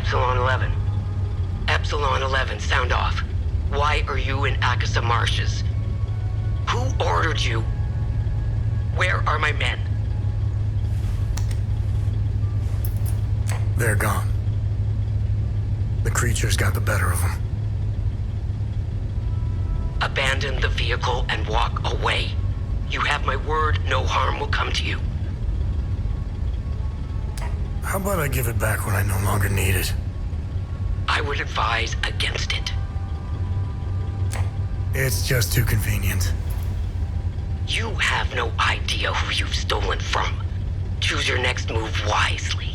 Epsilon 11. Epsilon 11, sound off. Why are you in Akasa Marshes? Who ordered you? Where are my men? They're gone. The creatures got the better of them. Abandon the vehicle and walk away. You have my word, no harm will come to you. How about I give it back when I no longer need it? I would advise against it. It's just too convenient. You have no idea who you've stolen from. Choose your next move wisely.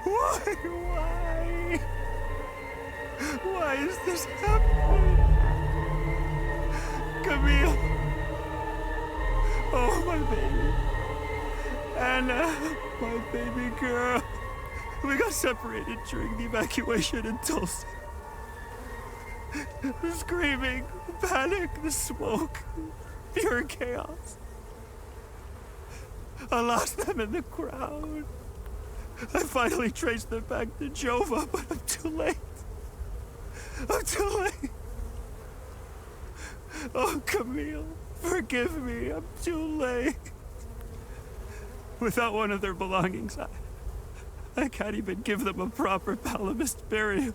Why? Why is this happening? Camille. Oh, my baby. Anna, my baby girl. We got separated during the evacuation in Tulsa. The screaming, the panic, the smoke, pure chaos. I lost them in the crowd. I finally traced them back to Jova, but I'm too late. I'm too late. Oh, Camille, forgive me. I'm too late. Without one of their belongings, I can't even give them a proper Palamist burial.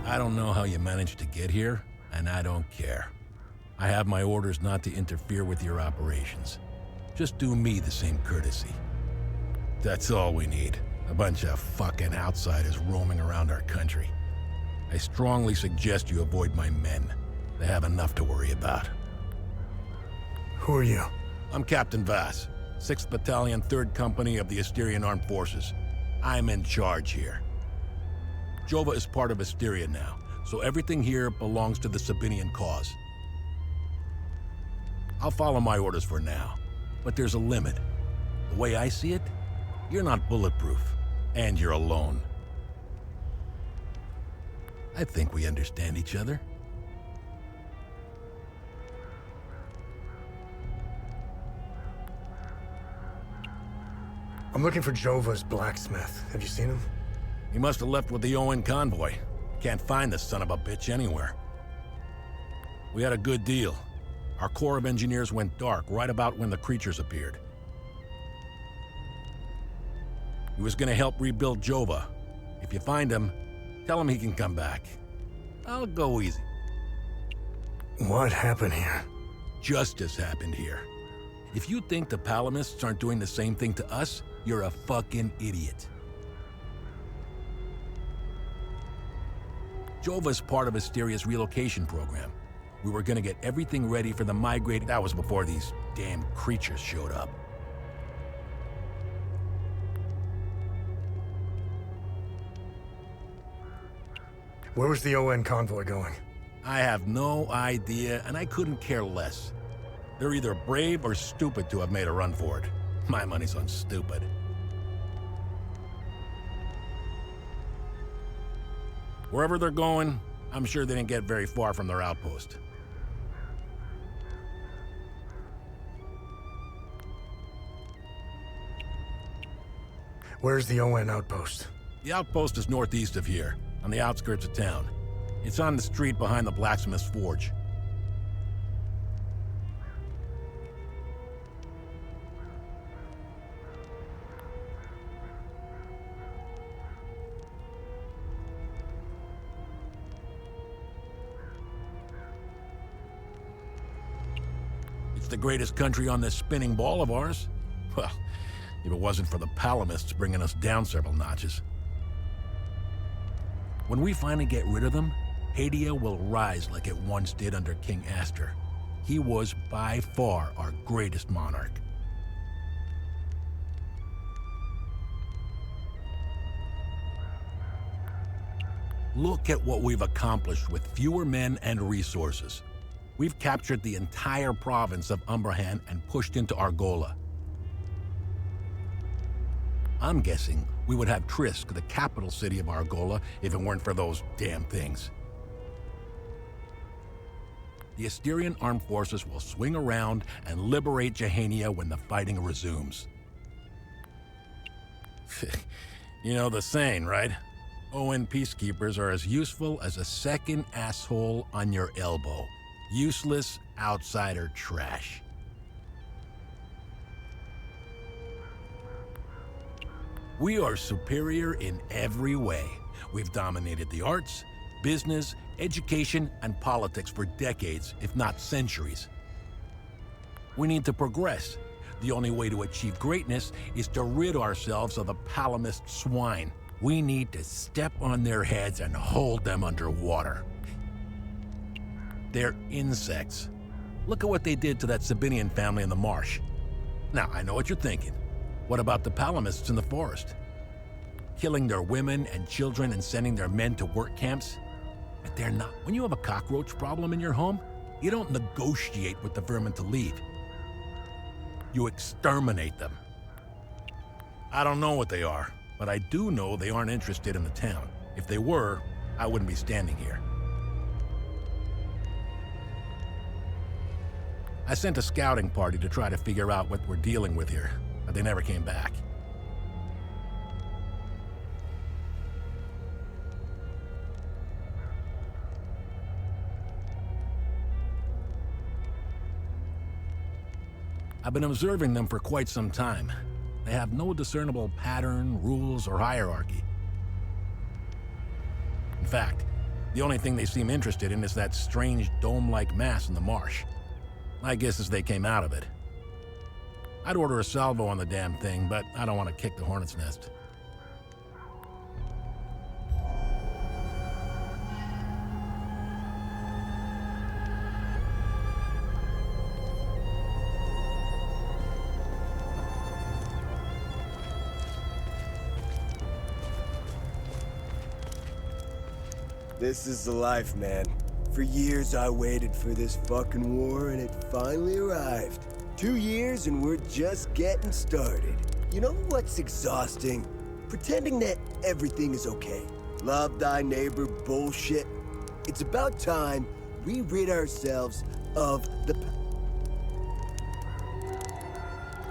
I don't know how you managed to get here, and I don't care. I have my orders not to interfere with your operations. Just do me the same courtesy. That's all we need. A bunch of fucking outsiders roaming around our country. I strongly suggest you avoid my men. They have enough to worry about. Who are you? I'm Captain Vass, 6th Battalion, 3rd Company of the Asterian Armed Forces. I'm in charge here. Jova is part of Asteria now, so everything here belongs to the Sabinian cause. I'll follow my orders for now, but there's a limit. The way I see it, you're not bulletproof, and you're alone. I think we understand each other. I'm looking for Jova's blacksmith. Have you seen him? He must have left with the UN convoy. Can't find the son of a bitch anywhere. We had a good deal. Our Corps of Engineers went dark right about when the creatures appeared. He was gonna help rebuild Jova. If you find him, tell him he can come back. I'll go easy. What happened here? Justice happened here. If you think the Palamists aren't doing the same thing to us, you're a fucking idiot. Jova's part of Asteria's relocation program. We were gonna get everything ready for the migrating. That was before these damn creatures showed up. Where was the UN convoy going? I have no idea, and I couldn't care less. They're either brave or stupid to have made a run for it. My money's on stupid. Wherever they're going, I'm sure they didn't get very far from their outpost. Where's the UN outpost? The outpost is northeast of here, on the outskirts of town. It's on the street behind the blacksmith's forge. It's the greatest country on this spinning ball of ours. Well, if it wasn't for the Palamists bringing us down several notches. When we finally get rid of them, Hadia will rise like it once did under King Aster. He was by far our greatest monarch. Look at what we've accomplished with fewer men and resources. We've captured the entire province of Umbrahan and pushed into Argola. I'm guessing we would have Trisk, the capital city of Argola, if it weren't for those damn things. The Asterian armed forces will swing around and liberate Jehania when the fighting resumes. You know the saying, right? UN peacekeepers are as useful as a second asshole on your elbow. Useless outsider trash. We are superior in every way. We've dominated the arts, business, education, and politics for decades, if not centuries. We need to progress. The only way to achieve greatness is to rid ourselves of the Palamist swine. We need to step on their heads and hold them underwater. They're insects. Look at what they did to that Sabinian family in the marsh. Now, I know what you're thinking. What about the Palamists in the forest? Killing their women and children and sending their men to work camps? But they're not. When you have a cockroach problem in your home, you don't negotiate with the vermin to leave. You exterminate them. I don't know what they are, but I do know they aren't interested in the town. If they were, I wouldn't be standing here. I sent a scouting party to try to figure out what we're dealing with here, but they never came back. I've been observing them for quite some time. They have no discernible pattern, rules, or hierarchy. In fact, the only thing they seem interested in is that strange dome-like mass in the marsh. My guess is they came out of it. I'd order a salvo on the damn thing, but I don't want to kick the hornet's nest. This is the life, man. For years I waited for this fucking war and it finally arrived. 2 years and we're just getting started. You know what's exhausting? Pretending that everything is okay. Love thy neighbor bullshit. It's about time we rid ourselves of the...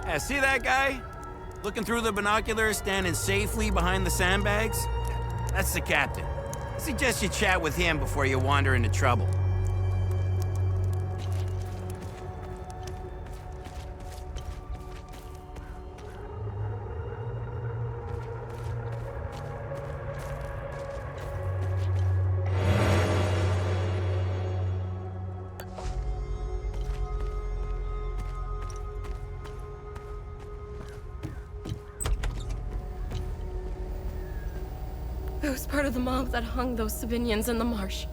Yeah, see that guy? Looking through the binoculars, standing safely behind the sandbags? That's the captain. I suggest you chat with him before you wander into trouble. I was part of the mob that hung those Sabinians in the marsh.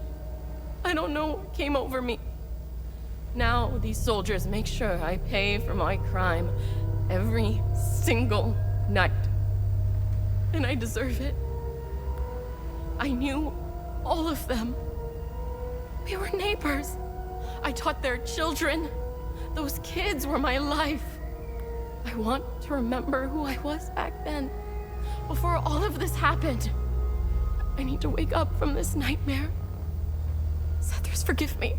I don't know what came over me. Now these soldiers make sure I pay for my crime every single night. And I deserve it. I knew all of them. We were neighbors. I taught their children. Those kids were my life. I want to remember who I was back then, before all of this happened. I need to wake up from this nightmare. Sethers, forgive me.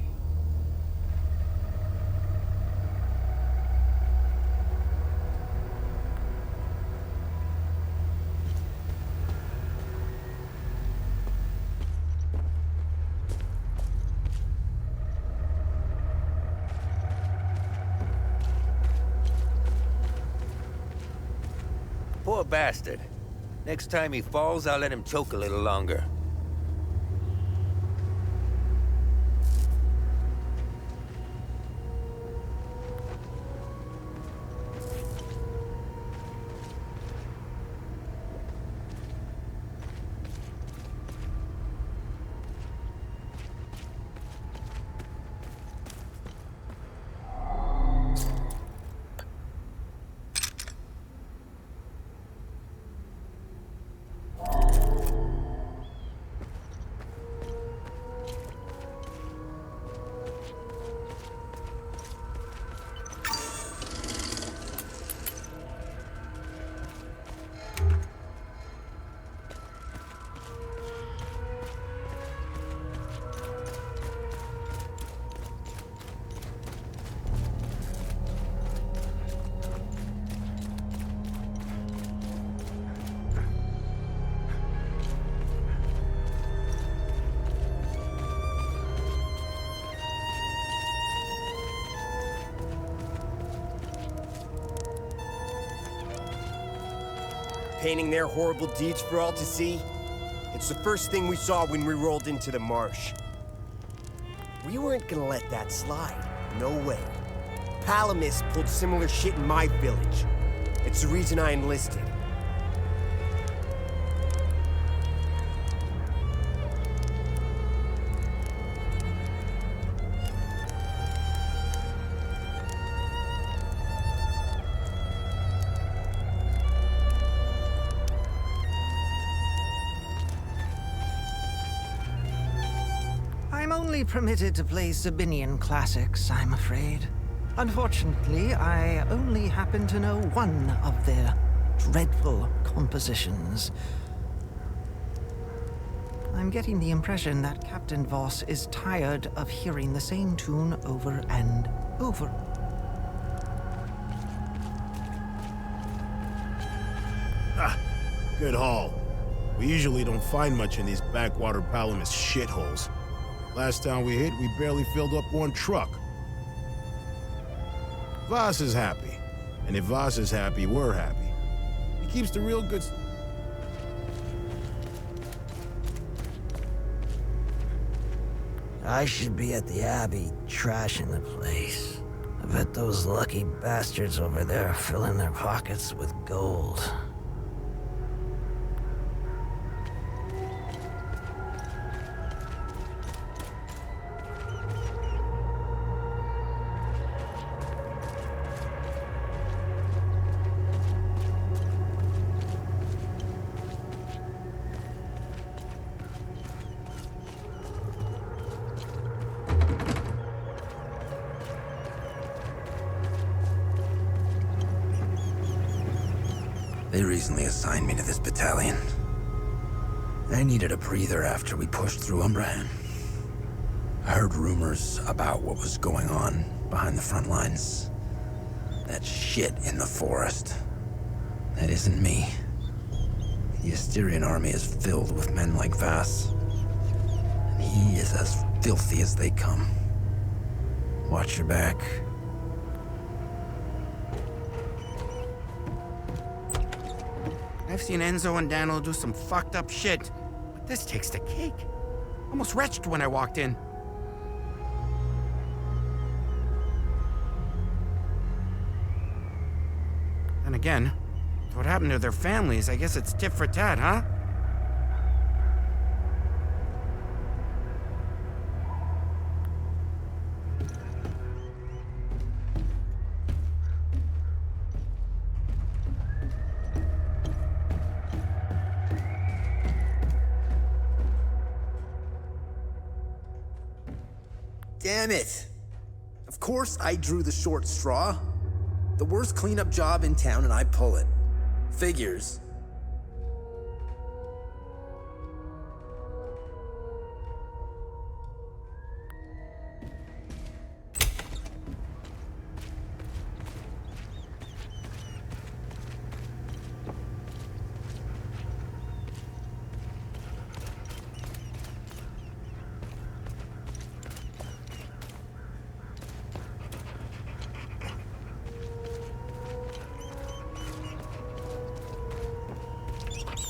Poor bastard. Next time he falls, I'll let him choke a little longer. painting their horrible deeds for all to see? It's the first thing we saw when we rolled into the marsh. We weren't gonna let that slide. No way. Palamis pulled similar shit in my village. It's the reason I enlisted. I'm only permitted to play Sabinian classics, I'm afraid. Unfortunately, I only happen to know one of their dreadful compositions. I'm getting the impression that Captain Voss is tired of hearing the same tune over and over. Good haul. We usually don't find much in these backwater Palamis shitholes. Last time we hit, we barely filled up one truck. Voss is happy. And if Voss is happy, we're happy. He keeps the real good... I should be at the Abbey, trashing the place. I bet those lucky bastards over there are filling their pockets with gold. They recently assigned me to this battalion. I needed a breather after we pushed through Umbrahan. I heard rumors about what was going on behind the front lines. That shit in the forest. That isn't me. The Asterian army is filled with men like Vass. And he is as filthy as they come. Watch your back. I've seen Enzo and Daniel do some fucked up shit, but this takes the cake. Almost retched when I walked in. Then again, what happened to their families? I guess it's tit for tat, huh? Damn it! Of course I drew the short straw. The worst cleanup job in town and I pull it. Figures.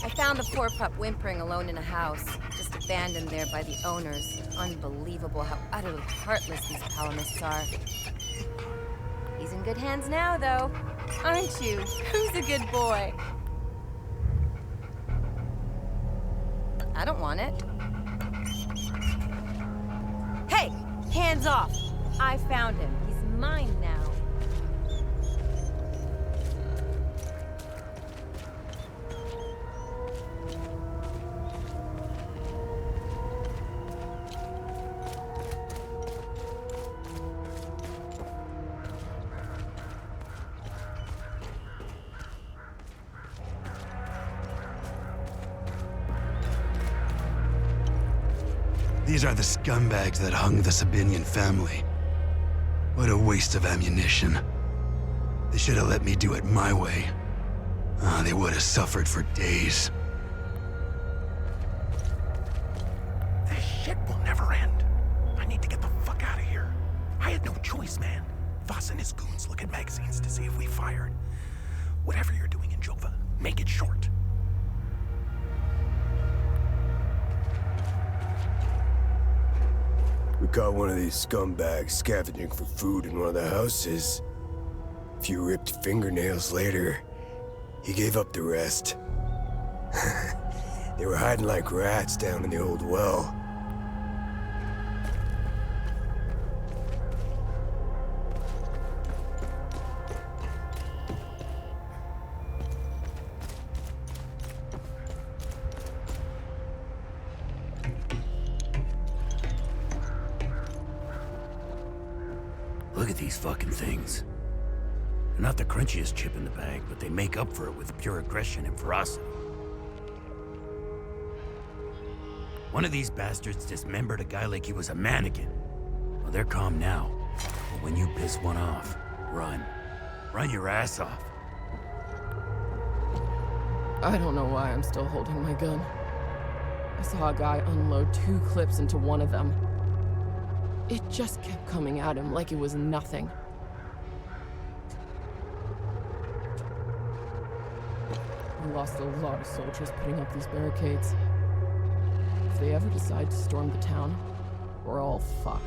I found the poor pup whimpering alone in a house, just abandoned there by the owners. Unbelievable how utterly heartless these Palamists are. He's in good hands now, though. Aren't you? Who's a good boy? I don't want it. Hey! Hands off! I found him. He's mine now. These are the scumbags that hung the Sabinian family. What a waste of ammunition. They should have let me do it my way. They would have suffered for days. This shit will never end. I need to get the fuck out of here. I had no choice, man. Voss and his goons look at magazines to see if we fired. Whatever you're doing in Jova, make it short. We caught one of these scumbags scavenging for food in one of the houses. A few ripped fingernails later, he gave up the rest. They were hiding like rats down in the old well. Look at these fucking things. They're not the crunchiest chip in the bag, but they make up for it with pure aggression and ferocity. One of these bastards dismembered a guy like he was a mannequin. Well, they're calm now. But when you piss one off, run. Run your ass off. I don't know why I'm still holding my gun. I saw a guy unload 2 clips into one of them. It just kept coming at him like it was nothing. We lost a lot of soldiers putting up these barricades. If they ever decide to storm the town, we're all fucked.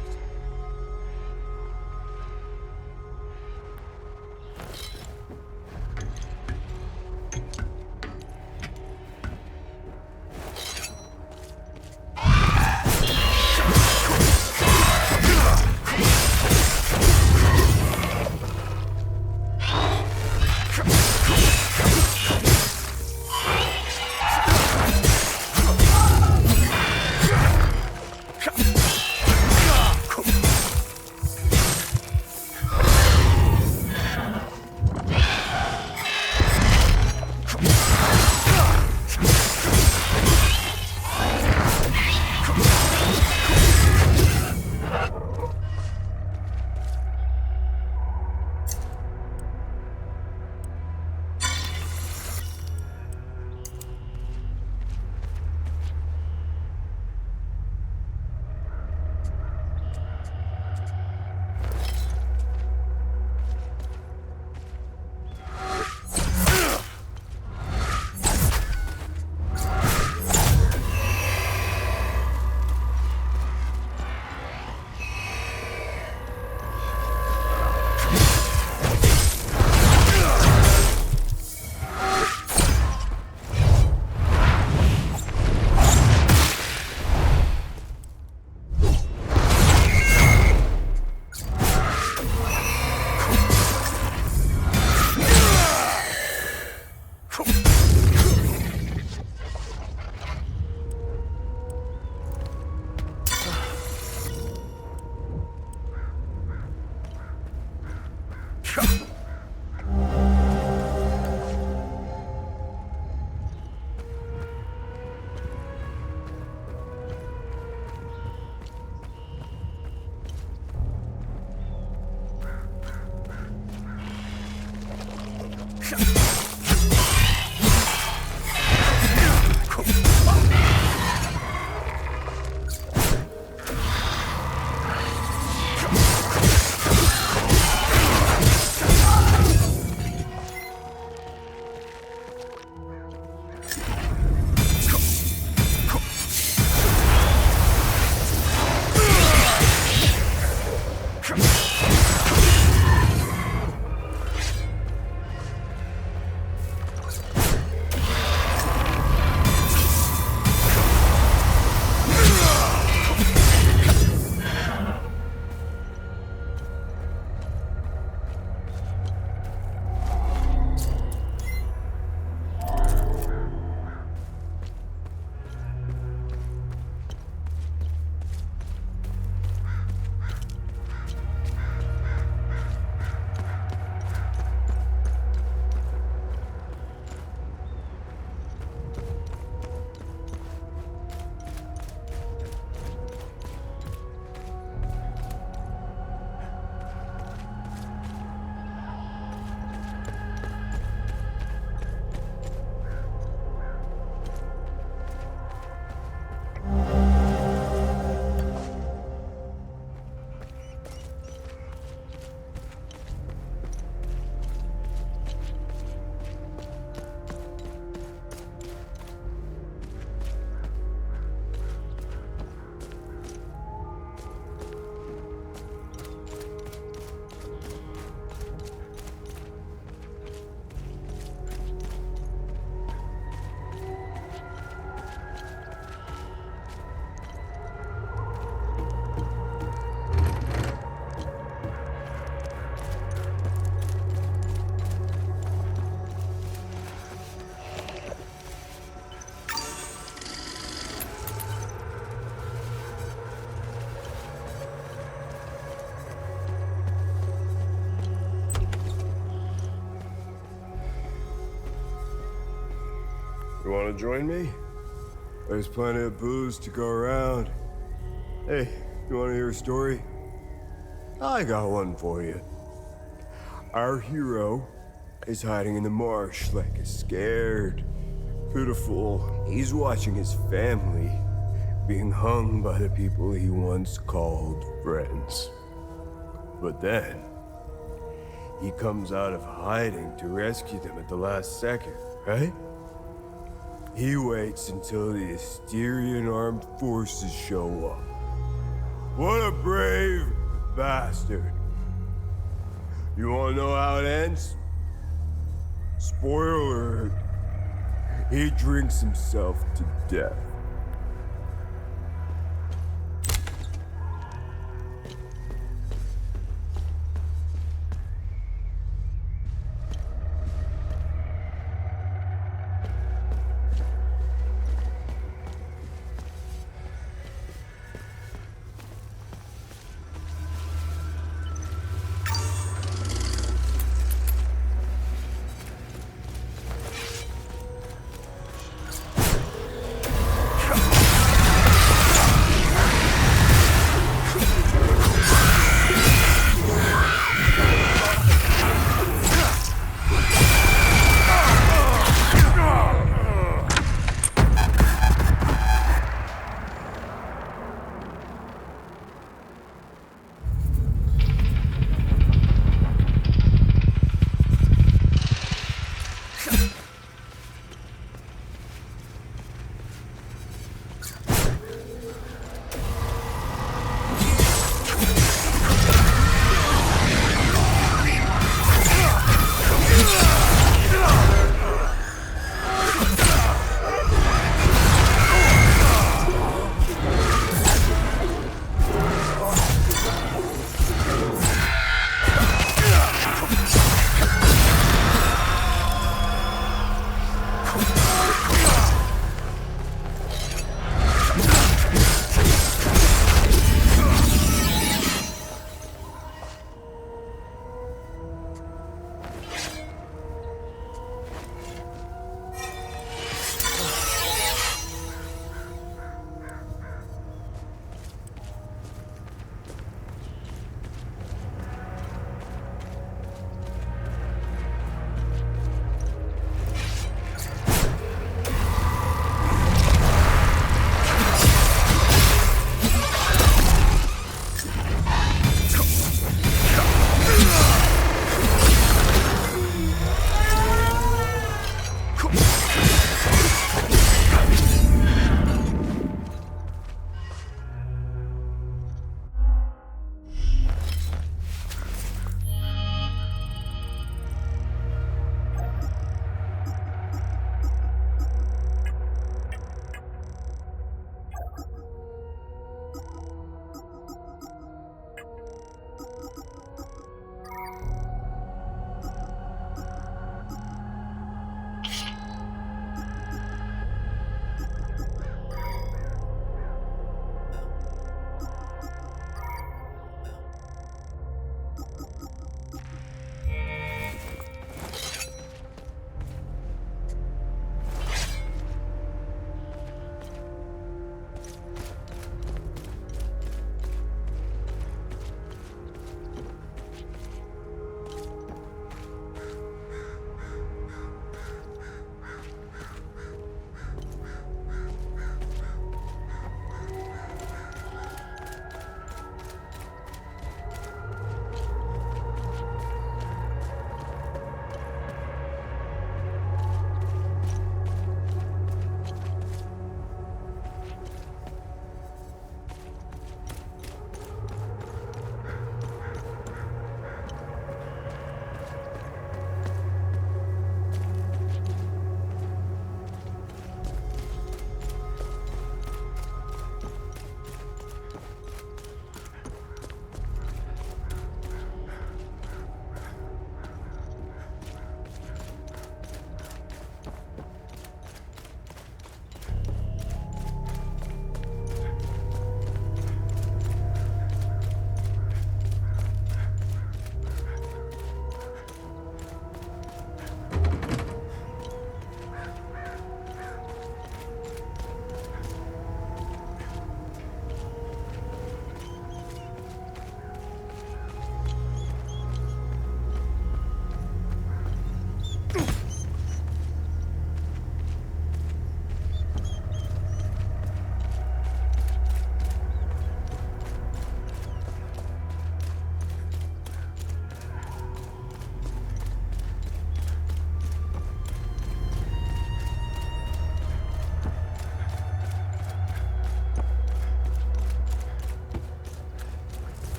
Want to join me? There's plenty of booze to go around. Hey, you want to hear a story? I got one for you. Our hero is hiding in the marsh like a scared, pitiful. He's watching his family being hung by the people he once called friends. But then, he comes out of hiding to rescue them at the last second, right? He waits until the Asterian armed forces show up. What a brave bastard. You wanna know how it ends? Spoiler alert. He drinks himself to death.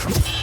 Ugh.